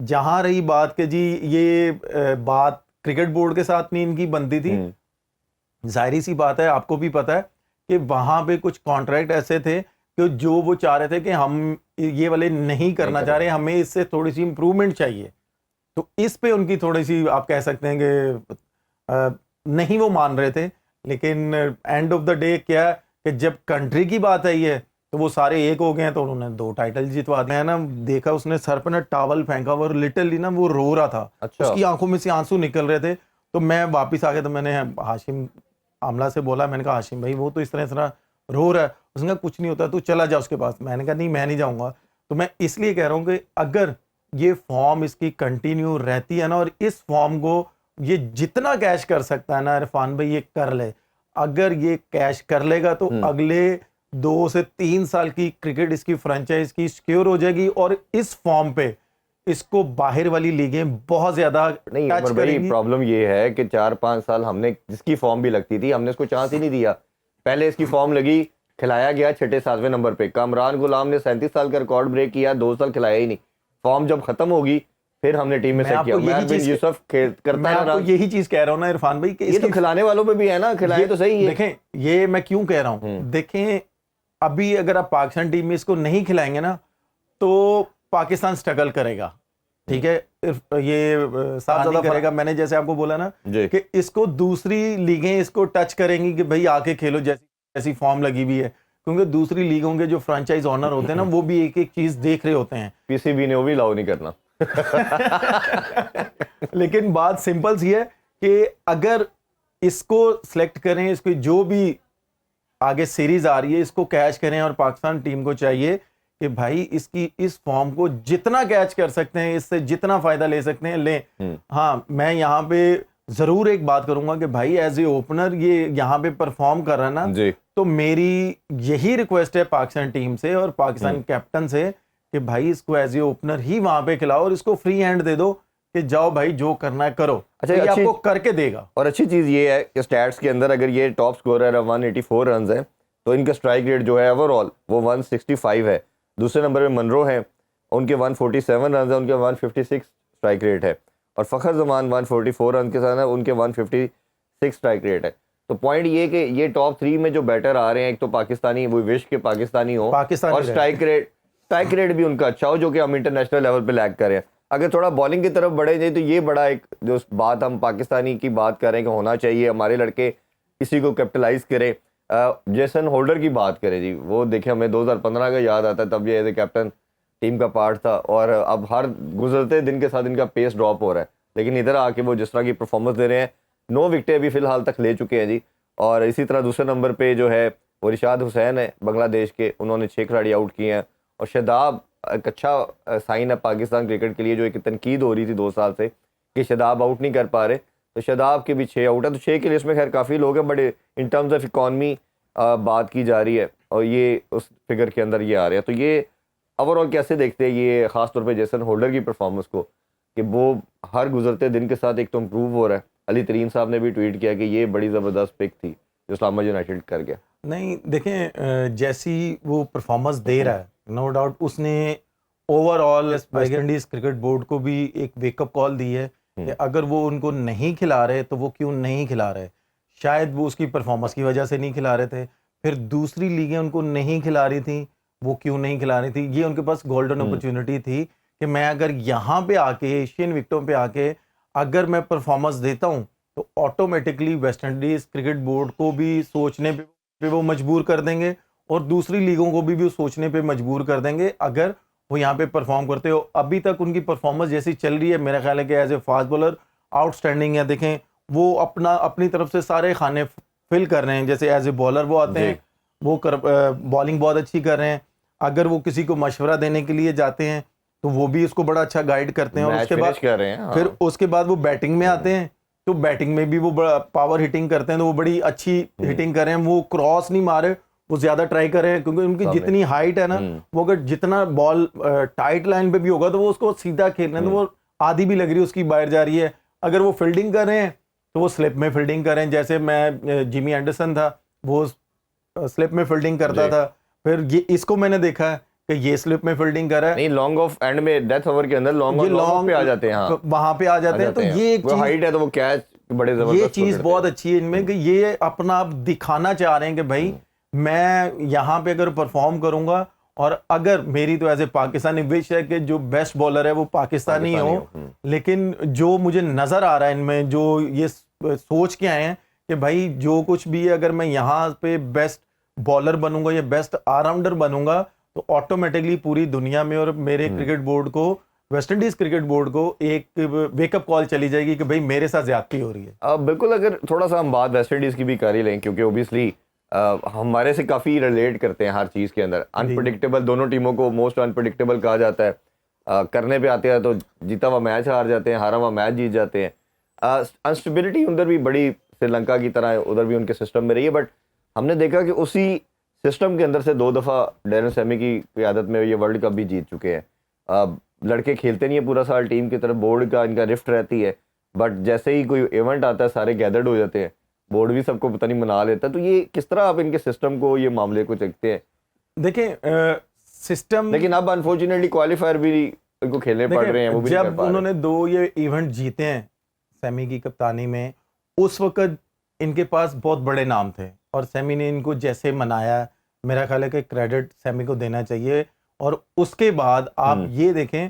جہاں رہی بات کہ جی یہ بات کرکٹ بورڈ کے ساتھ نہیں ان کی بنتی تھی، ظاہری سی بات ہے، آپ کو بھی پتا ہے کہ وہاں پہ کچھ کانٹریکٹ ایسے تھے کہ جو وہ چاہ رہے تھے کہ ہم یہ والے نہیں کرنا چاہ رہے، ہمیں اس سے تھوڑی سی امپروومنٹ چاہیے، تو اس پہ ان کی تھوڑی سی آپ کہہ سکتے ہیں کہ نہیں وہ مان رہے تھے. لیکن اینڈ آف دا ڈے کیا ہے کہ جب کنٹری کی بات آئی ہے تو وہ سارے ایک ہو گئے ہیں، تو انہوں نے 2 ٹائٹل جتوا دیے ہیں نا. دیکھا اس نے سر پہ نا ٹاول پھینکا اور لٹرلی نا وہ رو رہا تھا، اس کی آنکھوں میں سے آنسو نکل رہے تھے. تو میں واپس آ گیا تو میں نے ہاشم عاملہ سے بولا، میں نے کہا ہاشم بھائی وہ تو اس طرح رو رہا ہے. اس نے کہا کچھ نہیں ہوتا، تو چلا جا اس کے پاس. میں نے کہا نہیں میں نہیں جاؤں گا. تو میں اس لیے کہہ رہا ہوں کہ اگر یہ فارم اس کی کنٹینیو رہتی ہے نا، اور اس فارم کو یہ جتنا کیش کر سکتا ہے نا عرفان بھائی یہ کر لے، اگر یہ کیش کر لے گا تو اگلے 2 سے 3 سال کی کرکٹ اس کی فرنچائز کی سیکیور ہو جائے گی، اور اس فارم پہ اس کو باہر والی لیگیں بہت زیادہ نہیں. عمر بھائی پرابلم یہ ہے کہ 4-5 سال ہم نے جس کی فارم بھی لگتی تھی ہم نے اس کو چانس ہی نہیں دیا. پہلے اس کی فارم لگی، کھلایا گیا 6-7ویں نمبر پہ. کامران غلام نے 37 سال کا ریکارڈ بریک کیا، 2 سال کھلایا ہی نہیں. فارم جب ختم ہوگی پھر ہم نے ٹیم میں سیٹ کیا. عمر بن یوسف کرتا میں آپ کو یہی چیز کہہ رہا ہوں نا عرفان بھائی کہ یہ تو کھلانے والوں پہ بھی ہے نا، کھلائے تو صحیح ہے. دیکھیں یہ میں کیوں کہہ رہا ہوں، دیکھیں ابھی اگر آپ پاکستان ٹیم میں اس کو نہیں کھلائیں گے نا تو پاکستان سٹرگل کرے گا، ٹھیک ہے. یہ صاف نہیں کرے گا. میں نے جیسے آپ کو بولا نا کہ اس کو دوسری لیگیں اس کو ٹچ کریں گی کہ بھائی آ کے کھیلو، جیسی فارم لگی ہوئی ہے. کیونکہ دوسری لیگوں کے جو فرانچائز آنر ہوتے ہیں نا وہ بھی ایک ایک چیز دیکھ رہے ہوتے ہیں. پی سی بی نے وہ بھی لاؤ نہیں کرنا. لیکن بات سمپل سی ہے کہ اگر اس کو سلیکٹ کریں، اس کی جو بھی آگے سیریز آ رہی ہے اس کو کیچ کریں، اور پاکستان ٹیم کو چاہیے کہ بھائی اس کی اس فارم کو جتنا کیچ کر سکتے ہیں، اس سے جتنا فائدہ لے سکتے ہیں لیں. ہاں میں یہاں پہ ضرور ایک بات کروں گا کہ بھائی ایز اے اوپنر یہ یہاں پہ پرفارم کر رہا ہے نا، تو میری یہی ریکویسٹ ہے پاکستان ٹیم سے اور پاکستان کیپٹن سے کہ بھائی اس کو ایز اے اوپنر ہی وہاں پہ کھلاؤ، اور اس کو فری ہینڈ دے دو کہ جاؤ بھائی جو کرنا ہے کرو. اچھا یہ آپ کو کر کے دے گا. اور اچھی چیز یہ ہے کہ سٹیٹس کے اندر اگر یہ ٹاپ سکورر ہے 184 رنز ہیں تو ان کا اسٹرائک ریٹ جو ہے اوور آل وہ 165 ہے. دوسرے نمبر پہ منرو ہیں، ان کے 147 رنز ہیں، ان کے 156 اسٹرائک ریٹ ہے. اور فخر زمان 144 رنز کے ساتھ ہیں، ان کے 156 اسٹرائک ریٹ ہے. تو پوائنٹ یہ کہ یہ ٹاپ 3 میں جو بیٹر آ رہے ہیں، ایک تو پاکستانی، وہ وش کے پاکستانی ہوں، اور اسٹرائک ریٹ بھی ان کا اچھا ہو، جو کہ ہم انٹرنیشنل لیول پہ لیگ کر رہے ہیں. اگر تھوڑا بالنگ کی طرف بڑھے جائے تو یہ بڑا ایک جو بات ہم پاکستانی کی بات کر رہے ہیں کہ ہونا چاہیے ہمارے لڑکے اسی کو کیپٹلائز کریں. جیسن ہولڈر کی بات کریں جی، وہ دیکھیں ہمیں 2015 کا یاد آتا ہے، تب یہ ایز اے کیپٹن ٹیم کا پارٹ تھا، اور اب ہر گزرتے دن کے ساتھ ان کا پیس ڈراپ ہو رہا ہے. لیکن ادھر آ کے وہ جس طرح کی پرفارمنس دے رہے ہیں، 9 وکٹیں ابھی فی الحال تک لے چکے ہیں جی. اور اسی طرح دوسرے نمبر پہ جو ہے وہ رشاد حسین ہے بنگلہ دیش کے، انہوں نے 6 کھلاڑی آؤٹ کیے ہیں. اور شاداب ایک اچھا سائن ہے پاکستان کرکٹ کے لیے، جو ایک تنقید ہو رہی تھی 2 سال سے کہ شاداب آؤٹ نہیں کر پا رہے، تو شاداب کے بھی 6 آؤٹ ہے. تو 6 کے لیے اس میں خیر کافی لوگ ہیں، بڑے ان ٹرمز آف اکانومی بات کی جا رہی ہے، اور یہ اس فگر کے اندر یہ آ رہے ہیں. تو یہ اوور آل کیسے دیکھتے ہیں یہ خاص طور پہ جیسن ہولڈر کی پرفارمنس کو، کہ وہ ہر گزرتے دن کے ساتھ ایک تو امپروو ہو رہا ہے. علی ترین صاحب نے بھی ٹویٹ کیا کہ یہ بڑی زبردست پک تھی جو اسلام آباد یونائٹیڈ کر گیا. نہیں دیکھیں جیسی وہ پرفارمنس دے رہا ہے نو ڈاؤٹ اس نے over all West Indies cricket board کو بھی ایک ویک اپ کال دی ہے کہ اگر وہ ان کو نہیں کھلا رہے تو وہ کیوں نہیں کھلا رہے. شاید وہ اس کی پرفارمنس کی وجہ سے نہیں کھلا رہے تھے، پھر دوسری لیگیں ان کو نہیں کھلا رہی تھیں، وہ کیوں نہیں کھلا رہی تھی. یہ ان کے پاس گولڈن اپرچونٹی تھی کہ میں اگر یہاں پہ آ کے ایشین وکٹوں پہ آ کے اگر میں پرفارمنس دیتا ہوں تو automatically West Indies cricket board کو بھی سوچنے پہ وہ مجبور کر دیں گے، اور دوسری لیگوں کو بھی سوچنے پہ مجبور کر دیں گے اگر وہ یہاں پہ پرفارم کرتے ہو. ابھی تک ان کی پرفارمنس جیسی چل رہی ہے میرا خیال ہے کہ as a fast bowler out standing ہے. دیکھیں وہ اپنی طرف سے سارے کھانے فل کر رہے ہیں. جیسے ایز اے بالر وہ آتے ہیں، وہ بالنگ بہت اچھی کر رہے ہیں. اگر وہ کسی کو مشورہ دینے کے لیے جاتے ہیں تو وہ بھی اس کو بڑا اچھا گائیڈ کرتے ہیں. اور اس کے بعد پھر اس کے بعد وہ بیٹنگ میں آتے ہیں تو بیٹنگ میں بھی وہ بڑا پاور ہٹنگ کرتے ہیں، تو وہ بڑی اچھی ہٹنگ کر رہے ہیں. وہ کراس نہیں مارے، وہ زیادہ ٹرائی کر رہے ہیں کیونکہ ان کی جتنی ہائٹ ہے نا، وہ اگر جتنا بال ٹائٹ لائن پہ بھی ہوگا تو وہ اس کو سیدھا کھیل رہے ہیں، تو وہ آدھی بھی لگ رہی ہے اس کی باہر جا رہی ہے. اگر وہ فیلڈنگ کر رہے ہیں تو وہ سلپ میں فیلڈنگ کر رہے ہیں. جیسے میں جیمی اینڈرسن تھا، وہ سلپ میں فیلڈنگ کرتا تھا. پھر یہ اس کو میں نے دیکھا ہے کہ یہ سلپ میں فیلڈنگ کر رہا ہے, نہیں لانگ آف اینڈ میں ڈیتھ اوور کے اندر لانگ یہ آف پہ آ جاتے ہیں, ہاں وہاں پہ آ جاتے ہیں. تو یہ ایک وہ ہائٹ ہے تو وہ کیچ بڑے زبردست, یہ چیز بہت اچھی ہے ان میں کہ یہ اپنا آپ دکھانا چاہ رہے ہیں کہ بھائی میں یہاں پہ اگر پرفارم کروں گا, اور اگر میری تو ایز اے پاکستانی وش ہے کہ جو بیسٹ بالر ہے وہ پاکستانی ہو, لیکن جو مجھے نظر آ رہا ہے ان میں, جو یہ سوچ کے آئے ہیں کہ بھائی جو کچھ بھی ہے اگر میں یہاں پہ بیسٹ بالر بنوں گا یا بیسٹ آل راؤنڈر بنوں گا تو آٹومیٹکلی پوری دنیا میں اور میرے کرکٹ بورڈ کو, ویسٹ انڈیز کرکٹ بورڈ کو ایک ویک اپ کال چلی جائے گی کہ بھائی میرے ساتھ زیادتی ہو رہی ہے. بالکل. اگر تھوڑا سا ہم بات ویسٹ انڈیز کی بھی کر ہی لیں, کیونکہ اوبیسلی ہمارے سے کافی ریلیٹ کرتے ہیں ہر چیز کے اندر. انپریڈکٹیبل دونوں ٹیموں کو موسٹ انپریڈکٹیبل کہا جاتا ہے. کرنے پہ آتے ہیں تو جیتا ہوا میچ ہار جاتے ہیں, ہارا ہوا میچ جیت جاتے ہیں. انسٹیبلٹی ادھر بھی بڑی سری لنکا کی طرح ادھر بھی ان کے سسٹم میں رہی ہے, بٹ ہم نے دیکھا کہ اسی سسٹم کے اندر سے 2 دفعہ ڈیرن سیمی کی قیادت میں یہ ورلڈ کپ بھی جیت چکے ہیں. لڑکے کھیلتے نہیں ہیں پورا سال ٹیم کی طرف, بورڈ کا ان کا رفٹ رہتی ہے, بٹ جیسے ہی کوئی ایونٹ آتا ہے سارے گیدرڈ ہو جاتے ہیں, بورڈ بھی سب کو پتہ نہیں منا لیتا ہے. تو یہ کس طرح آپ ان کے سسٹم کو, یہ معاملے کو دیکھتے ہیں؟ دیکھیں سسٹم, لیکن اب انفارچونیٹلی کوالیفائر بھی ان کو کھیلنے پڑ رہے ہیں, وہ بھی جب انہوں نے 2 یہ ایونٹ جیتے ہیں سیمی کی کپتانی میں, اس وقت ان کے پاس بہت بڑے نام تھے اور سیمی نے ان کو جیسے منایا, میرا خیال ہے کہ کریڈٹ سیمی کو دینا چاہیے. اور اس کے بعد آپ یہ دیکھیں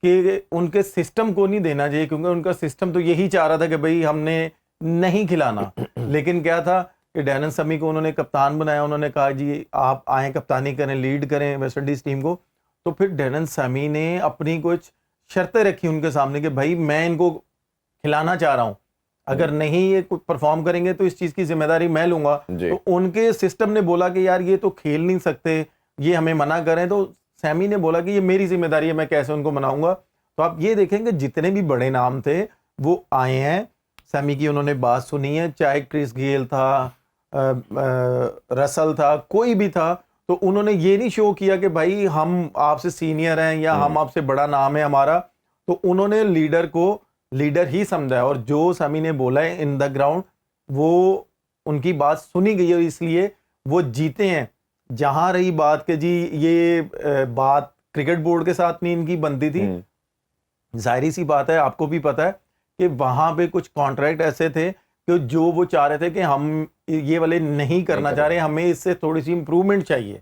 کہ ان کے سسٹم کو نہیں دینا چاہیے, کیونکہ ان کا سسٹم تو یہی چاہ رہا تھا کہ بھئی ہم نے نہیں کھلانا. لیکن کیا تھا کہ ڈیرن سیمی کو انہوں نے کپتان بنایا, انہوں نے کہا جی آپ آئیں کپتانی کریں, لیڈ کریں ویسٹ انڈیز ٹیم کو. تو پھر ڈیرن سیمی نے اپنی کچھ شرطیں رکھی ان کے سامنے کہ بھائی میں ان کو کھلانا چاہ رہا ہوں, اگر نہیں یہ پرفارم کریں گے تو اس چیز کی ذمہ داری میں لوں گا. تو ان کے سسٹم نے بولا کہ یار یہ تو کھیل نہیں سکتے, یہ ہمیں منع کریں. تو سیمی نے بولا کہ یہ میری ذمہ داری ہے, میں کیسے ان کو مناؤں گا. تو آپ یہ دیکھیں کہ جتنے بھی بڑے نام تھے وہ آئے ہیں, سیمی کی انہوں نے بات سنی ہے, چاہے کرس گیل تھا, رسل تھا, کوئی بھی تھا, تو انہوں نے یہ نہیں شو کیا کہ بھائی ہم آپ سے سینئر ہیں یا ہم آپ سے بڑا نام ہے ہمارا. تو انہوں نے لیڈر کو لیڈر ہی سمجھا, اور جو سیمی نے بولا ہے ان دا گراؤنڈ وہ ان کی بات سنی گئی, اور اس لیے وہ جیتے ہیں. جہاں رہی بات کہ جی یہ بات کرکٹ بورڈ کے ساتھ نہیں ان کی بنتی تھی, ظاہری سی بات ہے, آپ کو بھی پتا ہے کہ وہاں پہ کچھ کانٹریکٹ ایسے تھے کہ جو وہ چاہ رہے تھے کہ ہم یہ والے نہیں کرنا چاہ رہے, ہمیں اس سے تھوڑی سی امپرومنٹ چاہیے.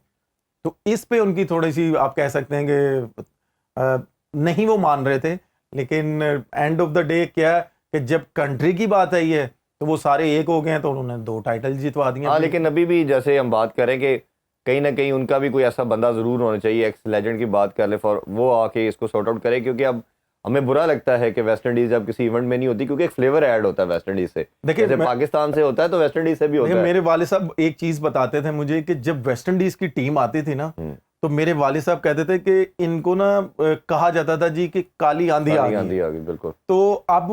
تو اس پہ ان کی تھوڑی سی آپ کہہ سکتے ہیں کہ نہیں وہ مان رہے تھے. لیکن اینڈ آف دا ڈے کیا کہ جب کنٹری کی بات آئی ہے تو وہ سارے ایک ہو گئے ہیں, تو انہوں نے 2 ٹائٹل جتوا دیے. ہاں, لیکن ابھی بھی جیسے ہم بات کریں کہ کہیں نہ کہیں ان کا بھی کوئی ایسا بندہ ضرور ہونا چاہیے, ایکس لیجنڈ کی بات کر لے, فور وہ آ کے اس کو سارٹ آؤٹ کرے. کیونکہ اب ہمیں برا لگتا ہے کہ ویسٹ انڈیز جب کسی ایونٹ میں نہیں ہوتی, کیونکہ ایک فلیور ایڈ ہوتا ہے ویسٹ انڈیز سے. جیسے پاکستان سے ہوتا ہے تو ویسٹ انڈیز سے بھی ہوتا ہے. میرے والد صاحب ایک چیز بتاتے تھے مجھے کہ جب ویسٹ انڈیز کی ٹیم آتی تھی نا, تو میرے والد صاحب کہتے تھے کہ ان کو نا کہا جاتا تھا جی کہ کالی آندھی آ گئی. بالکل. تو اب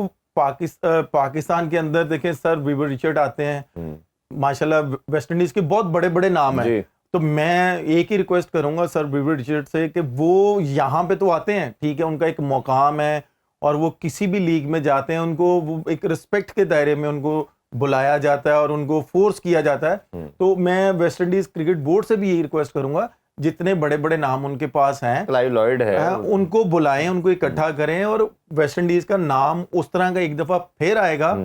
پاکستان کے اندر دیکھیں سر ویور رچرڈ آتے ہیں, ماشاءاللہ ویسٹ انڈیز کے بہت بڑے بڑے نام ہیں. تو میں ایک ہی ریکویسٹ کروں گا سر ویور رچرڈ سے کہ وہ یہاں پہ تو آتے ہیں, ٹھیک ہے, ان کا ایک مقام ہے, اور وہ کسی بھی لیگ میں جاتے ہیں ان کو وہ ایک رسپیکٹ کے دائرے میں ان کو بلایا جاتا ہے اور ان کو فورس کیا جاتا ہے. تو میں ویسٹ انڈیز کرکٹ بورڈ سے بھی یہی ریکویسٹ کروں گا, جتنے بڑے بڑے نام ان کے پاس ہیں, کلائیو لائیڈ ہے, ان کو بلائیں, ان کو اکٹھا کریں, اور ویسٹ انڈیز کا نام اس طرح کا ایک دفعہ پھر آئے گا